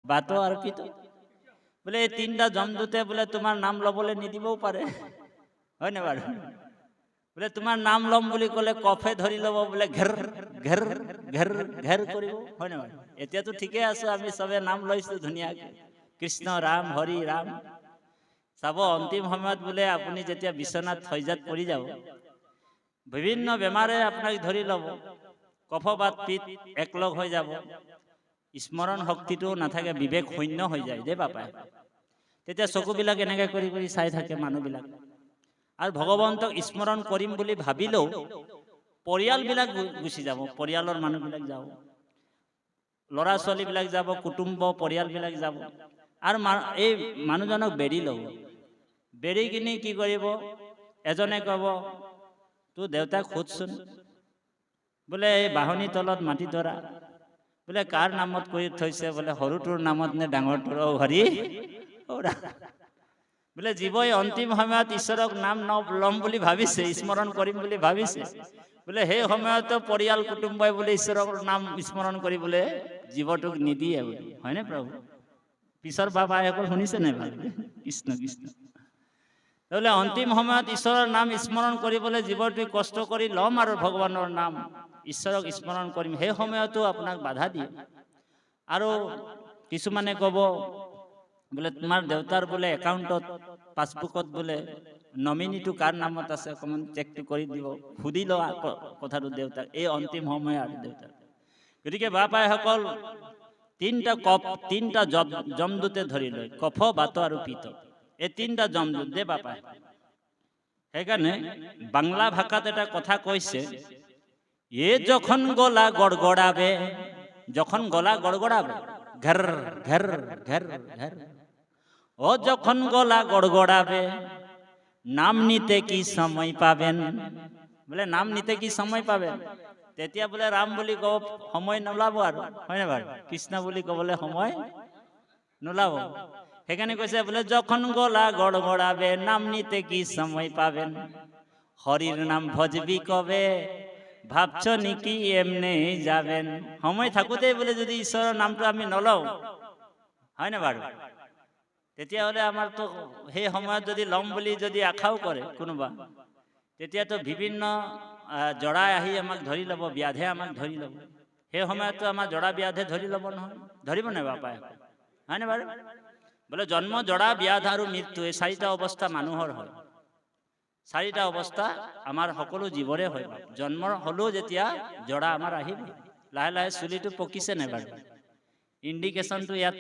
বাত আৰু পিত বোলে এই তিনিটা জমদূতে বোলে তোমাৰ নাম ল'বলৈ নিদিবও পাৰে, হয়নে বাৰু? বোলে তোমাৰ নাম ল'ম বুলি ক'লে কফে ধৰি ল'ব, বোলে ঘেৰ ঘেৰ ঘেৰ ঘেৰ কৰিব, হয়নে বাৰু? এতিয়াতো ঠিকে আছে, আমি চবে নাম লৈছো ধুনীয়াকে, কৃষ্ণ ৰাম হৰি ৰাম। চাব অন্তিম সময়ত বোলে আপুনি যেতিয়া বিচনাত শয্যাত পৰি যাব, বিভিন্ন বেমাৰে আপোনাক ধৰি ল'ব, কফ বাত পিত একলগ হৈ যাব, স্মৰণ শক্তিটো নাথাকে, বিবেক শূন্য হৈ যায় দেই বাপাই। তেতিয়া চকুবিলাক এনেকে কৰি কৰি চাই থাকে মানুহবিলাক। আৰু ভগৱন্তক স্মৰণ কৰিম বুলি ভাবিলেও পৰিয়ালবিলাক গুচি যাব, পৰিয়ালৰ মানুহবিলাক যাব, ল'ৰা ছোৱালীবিলাক যাব, কুটুম্ব পৰিয়ালবিলাক যাব। আৰু এই মানুহজনক বেৰি ল'ব, বেৰি কিনি কি কৰিব, এজনে ক'ব তোৰ দেউতাক সোধচোন, বোলে এই বাহনী তলত মাটি ধৰা, বোলে কাৰ নামত কৰি থৈছে, বোলে সৰুটোৰ নামত নে ডাঙৰটোৰ? অ হৰি বোলে জীৱই অন্তিম সময়ত ঈশ্বৰক নাম ল'ম বুলি ভাবিছে, স্মৰণ কৰিম বুলি ভাবিছে, বোলে সেই সময়তো পৰিয়াল কুটুম্বই বোলে ঈশ্বৰৰ নাম স্মৰণ কৰিবলৈ জীৱটোক নিদিয়ে বুলি, হয়নে প্ৰভু? পিছৰ বাবাসকল শুনিছে নাই ভাল? কৃষ্ণ কৃষ্ণ। বোলে অন্তিম সময়ত ঈশ্বৰৰ নাম স্মৰণ কৰিবলৈ জীৱটোৱে কষ্ট কৰি ল'ম আৰু ভগৱানৰ নাম ঈশ্বৰক স্মৰণ কৰিম, সেই সময়তো আপোনাক বাধা দিয়ে। আৰু কিছুমানে ক'ব বোলে তোমাৰ দেউতাৰ বোলে একাউণ্টত পাছবুকত বোলে নমিনীটো কাৰ নামত আছে অকণমান চেকটো কৰি দিব, সুধি লোৱা কথাটো দেউতাক, এই অন্তিম সময় আৰু দেউতাক। গতিকে বাপাইসকল তিনিটা জমদূতে ধৰি লয়, কফ বাত আৰু পিত, এই তিনিটা জমদূত দে বাপাই। সেইকাৰণে বাংলা ভাষাত এটা কথা কৈছে, এ যখন গলা গড়গড়াবে, যখন গলা গড়গড়াবে, ঘের ঘের ঘের ঘের, ও যখন গলা গড়গড়াবে নাম নিতে কি সময় পাবেন? বোলে নাম নিতে কি সময় পাবেন? তেতিয়া বোলে ৰাম বুলি কব সময় নোলাব আৰু, হয়নে বাৰু? কৃষ্ণ বুলি কবলৈ সময় নোলাব। সেইকাৰণে কৈছে বোলে যখন গলা গড়গড়াবে নাম নিতে কি সময় পাবেন, হরির নাম ভজবি কবে ভাবছ নেকি এমনি যাবেন। সময় থাকোতেই বোলে যদি ঈশ্বৰৰ নামটো আমি নলওঁ, হয়নে বাৰু? তেতিয়াহ'লে আমাৰতো সেই সময়ত যদি ল'ম বুলি যদি আশাও কৰে কোনোবা, তেতিয়াতো বিভিন্ন জৰাই আহি আমাক ধৰি ল'ব, ব্যাধে আমাক ধৰি ল'ব। সেই সময়তো আমাৰ জৰা ব্যাধে ধৰি ল'ব নহয়, ধৰিব নাই বাপাই? হয়নে বাৰু? বোলে জন্ম, জৰা, ব্যাধ আৰু মৃত্যু, এই চাৰিটা অৱস্থা মানুহৰ হয়। চাৰিটা অৱস্থা আমাৰ সকলো জীৱৰে হয়। জন্ম হ'লেও যেতিয়া জৰা আমাৰ আহিব, লাহে লাহে চুলিটো পকিছে নাই বাৰু? ইণ্ডিকেশ্যনটো ইয়াত